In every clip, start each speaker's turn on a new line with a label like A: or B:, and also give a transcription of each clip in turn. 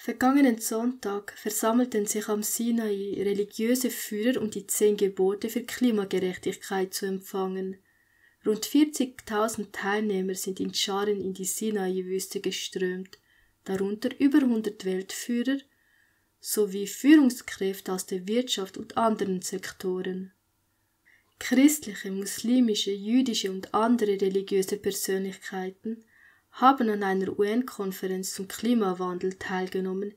A: Vergangenen Sonntag versammelten sich am Sinai religiöse Führer, um die 10 Gebote für Klimagerechtigkeit zu empfangen. Rund 40.000 Teilnehmer sind in Scharen in die Sinai-Wüste geströmt, darunter über 100 Weltführer sowie Führungskräfte aus der Wirtschaft und anderen Sektoren. Christliche, muslimische, jüdische und andere religiöse Persönlichkeiten haben an einer UN-Konferenz zum Klimawandel teilgenommen.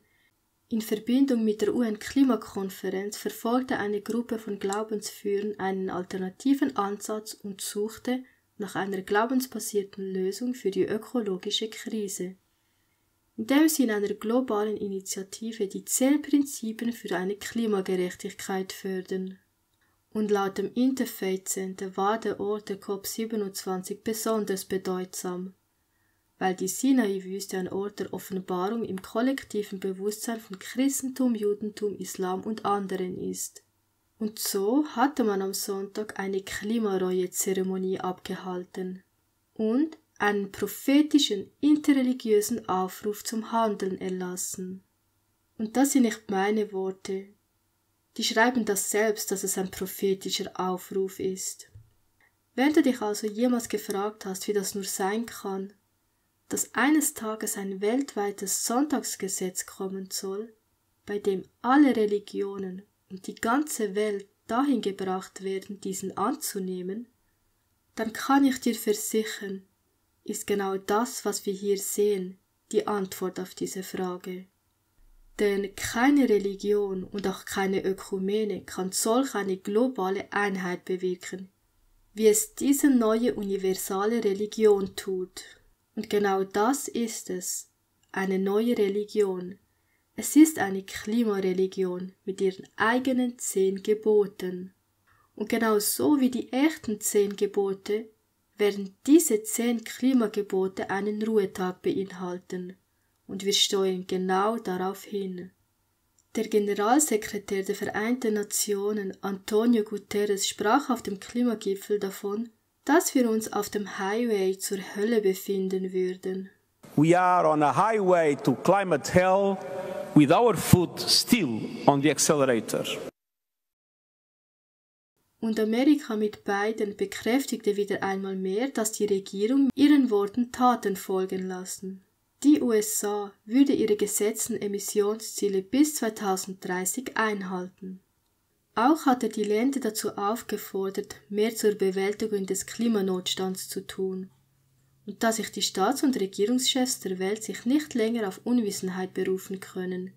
A: In Verbindung mit der UN-Klimakonferenz verfolgte eine Gruppe von Glaubensführern einen alternativen Ansatz und suchte nach einer glaubensbasierten Lösung für die ökologische Krise, indem sie in einer globalen Initiative die 10 Prinzipien für eine Klimagerechtigkeit fördern. Und laut dem Interfaith Center war der Ort der COP27 besonders bedeutsam, weil die Sinai-Wüste ein Ort der Offenbarung im kollektiven Bewusstsein von Christentum, Judentum, Islam und anderen ist. Und so hatte man am Sonntag eine Klimareue-Zeremonie abgehalten und einen prophetischen, interreligiösen Aufruf zum Handeln erlassen. Und das sind nicht meine Worte. Die schreiben das selbst, dass es ein prophetischer Aufruf ist. Wenn du dich also jemals gefragt hast, wie das nur sein kann, dass eines Tages ein weltweites Sonntagsgesetz kommen soll, bei dem alle Religionen und die ganze Welt dahin gebracht werden, diesen anzunehmen, dann kann ich dir versichern, ist genau das, was wir hier sehen, die Antwort auf diese Frage. Denn keine Religion und auch keine Ökumene kann solch eine globale Einheit bewirken, wie es diese neue universale Religion tut. Und genau das ist es, eine neue Religion. Es ist eine Klimareligion mit ihren eigenen 10 Geboten. Und genau so wie die echten 10 Gebote werden diese 10 Klimagebote einen Ruhetag beinhalten. Und wir steuern genau darauf hin. Der Generalsekretär der Vereinten Nationen, Antonio Guterres, sprach auf dem Klimagipfel davon, dass wir uns auf dem Highway zur Hölle befinden würden.
B: We are on a highway to climate hell with our foot still on the accelerator.
A: Und Amerika mit Biden bekräftigte wieder einmal mehr, dass die Regierung ihren Worten Taten folgen lassen. Die USA würde ihre gesetzten Emissionsziele bis 2030 einhalten. Auch hat er die Länder dazu aufgefordert, mehr zur Bewältigung des Klimanotstands zu tun und dass sich die Staats- und Regierungschefs der Welt sich nicht länger auf Unwissenheit berufen können,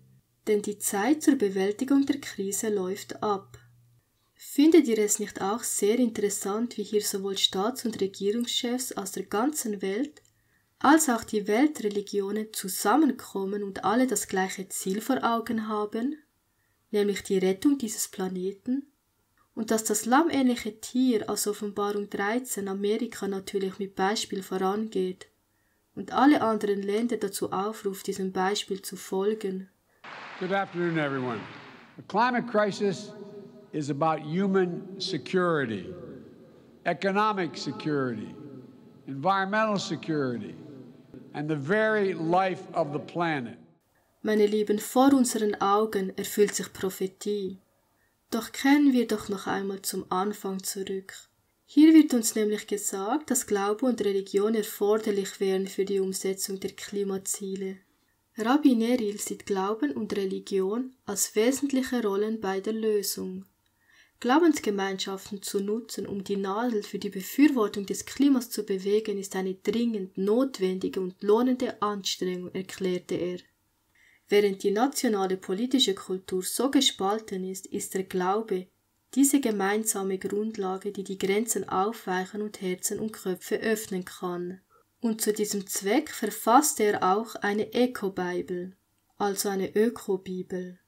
A: denn die Zeit zur Bewältigung der Krise läuft ab. Findet ihr es nicht auch sehr interessant, wie hier sowohl Staats- und Regierungschefs aus der ganzen Welt als auch die Weltreligionen zusammenkommen und alle das gleiche Ziel vor Augen haben, nämlich die Rettung dieses Planeten, und dass das lammähnliche Tier aus Offenbarung 13 Amerika natürlich mit Beispiel vorangeht und alle anderen Länder dazu aufruft, diesem Beispiel zu folgen.
C: Good afternoon, everyone. The climate crisis is about human security, economic security, environmental security, and the very life of the planet.
A: Meine Lieben, vor unseren Augen erfüllt sich Prophetie. Doch kehren wir doch noch einmal zum Anfang zurück. Hier wird uns nämlich gesagt, dass Glaube und Religion erforderlich wären für die Umsetzung der Klimaziele. Rabbi Neril sieht Glauben und Religion als wesentliche Rollen bei der Lösung. Glaubensgemeinschaften zu nutzen, um die Nadel für die Befürwortung des Klimas zu bewegen, ist eine dringend notwendige und lohnende Anstrengung, erklärte er. Während die nationale politische Kultur so gespalten ist, ist der Glaube diese gemeinsame Grundlage, die die Grenzen aufweichen und Herzen und Köpfe öffnen kann. Und zu diesem Zweck verfasste er auch eine Eco-Bible, also eine Öko-Bibel.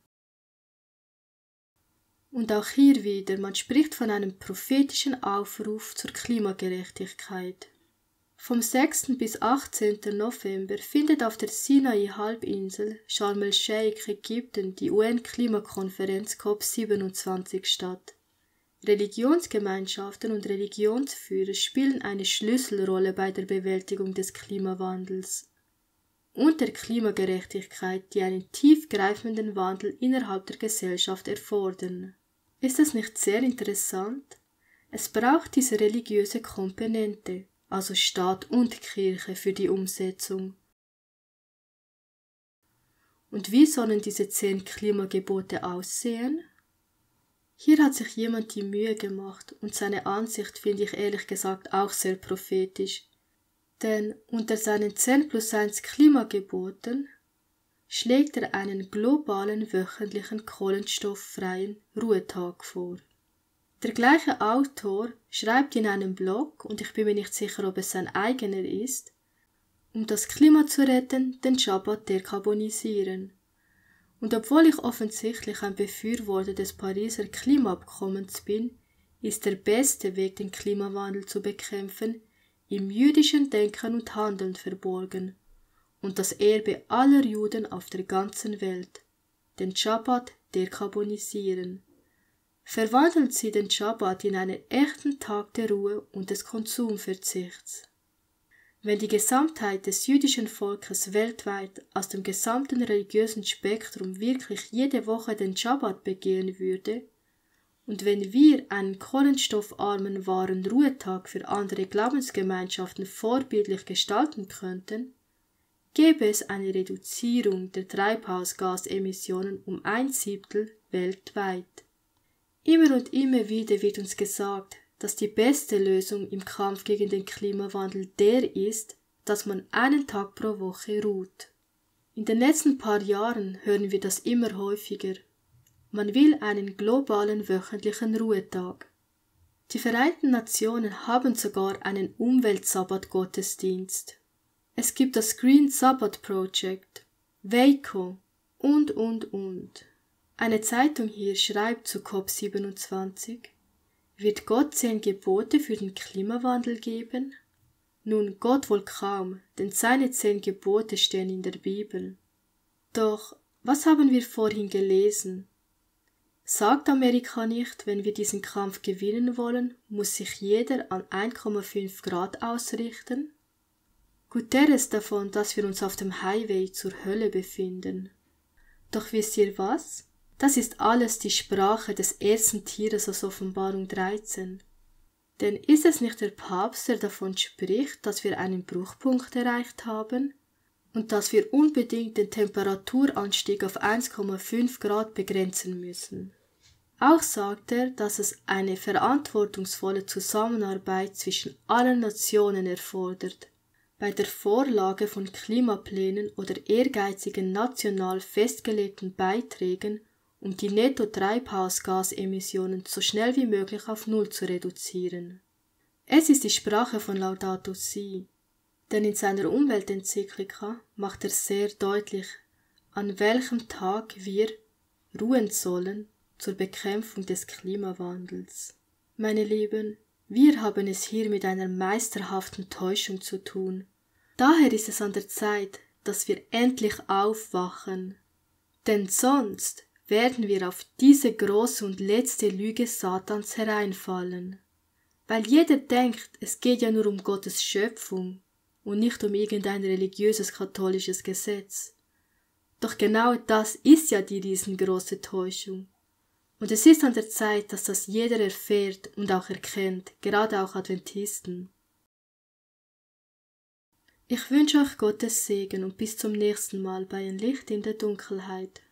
A: Und auch hier wieder, man spricht von einem prophetischen Aufruf zur Klimagerechtigkeit. Vom 6. bis 18. November findet auf der Sinai-Halbinsel Sharm el-Sheikh, Ägypten, die UN-Klimakonferenz COP27 statt. Religionsgemeinschaften und Religionsführer spielen eine Schlüsselrolle bei der Bewältigung des Klimawandels. und der Klimagerechtigkeit, die einen tiefgreifenden Wandel innerhalb der Gesellschaft erfordern. Ist das nicht sehr interessant? Es braucht diese religiöse Komponente, also Staat und Kirche, für die Umsetzung. Und wie sollen diese 10 Klimagebote aussehen? Hier hat sich jemand die Mühe gemacht und seine Ansicht finde ich ehrlich gesagt auch sehr prophetisch. Denn unter seinen 10+1 Klimageboten schlägt er einen globalen wöchentlichen kohlenstofffreien Ruhetag vor. Der gleiche Autor schreibt in einem Blog, und ich bin mir nicht sicher, ob es sein eigener ist, um das Klima zu retten, den Schabbat dekarbonisieren. Und obwohl ich offensichtlich ein Befürworter des Pariser Klimaabkommens bin, ist der beste Weg, den Klimawandel zu bekämpfen, im jüdischen Denken und Handeln verborgen und das Erbe aller Juden auf der ganzen Welt, den Schabbat dekarbonisieren. Verwandeln Sie den Schabbat in einen echten Tag der Ruhe und des Konsumverzichts. Wenn die Gesamtheit des jüdischen Volkes weltweit aus dem gesamten religiösen Spektrum wirklich jede Woche den Schabbat begehen würde, und wenn wir einen kohlenstoffarmen wahren Ruhetag für andere Glaubensgemeinschaften vorbildlich gestalten könnten, gäbe es eine Reduzierung der Treibhausgasemissionen um 1/7 weltweit. Immer und immer wieder wird uns gesagt, dass die beste Lösung im Kampf gegen den Klimawandel der ist, dass man einen Tag pro Woche ruht. In den letzten paar Jahren hören wir das immer häufiger. Man will einen globalen wöchentlichen Ruhetag. Die Vereinten Nationen haben sogar einen Umweltsabbat-Gottesdienst. Es gibt das Green Sabbath Project, WACO und. Eine Zeitung hier schreibt zu COP27, wird Gott 10 Gebote für den Klimawandel geben? Nun, Gott wohl kaum, denn seine 10 Gebote stehen in der Bibel. Doch, was haben wir vorhin gelesen? Sagt Amerika nicht, wenn wir diesen Kampf gewinnen wollen, muss sich jeder an 1,5 Grad ausrichten? Guterres davon, dass wir uns auf dem Highway zur Hölle befinden. Doch wisst ihr was? Das ist alles die Sprache des ersten Tieres aus Offenbarung 13. Denn ist es nicht der Papst, der davon spricht, dass wir einen Bruchpunkt erreicht haben und dass wir unbedingt den Temperaturanstieg auf 1,5 Grad begrenzen müssen? Auch sagt er, dass es eine verantwortungsvolle Zusammenarbeit zwischen allen Nationen erfordert, bei der Vorlage von Klimaplänen oder ehrgeizigen national festgelegten Beiträgen, um die Netto-Treibhausgasemissionen so schnell wie möglich auf Null zu reduzieren. Es ist die Sprache von Laudato Si, denn in seiner Umweltenzyklika macht er sehr deutlich, an welchem Tag wir ruhen sollen zur Bekämpfung des Klimawandels. Meine Lieben, wir haben es hier mit einer meisterhaften Täuschung zu tun. Daher ist es an der Zeit, dass wir endlich aufwachen. Denn sonst werden wir auf diese große und letzte Lüge Satans hereinfallen. Weil jeder denkt, es geht ja nur um Gottes Schöpfung und nicht um irgendein religiöses katholisches Gesetz. Doch genau das ist ja die riesengroße Täuschung. Und es ist an der Zeit, dass das jeder erfährt und auch erkennt, gerade auch Adventisten. Ich wünsche euch Gottes Segen und bis zum nächsten Mal bei Ein Licht in der Dunkelheit.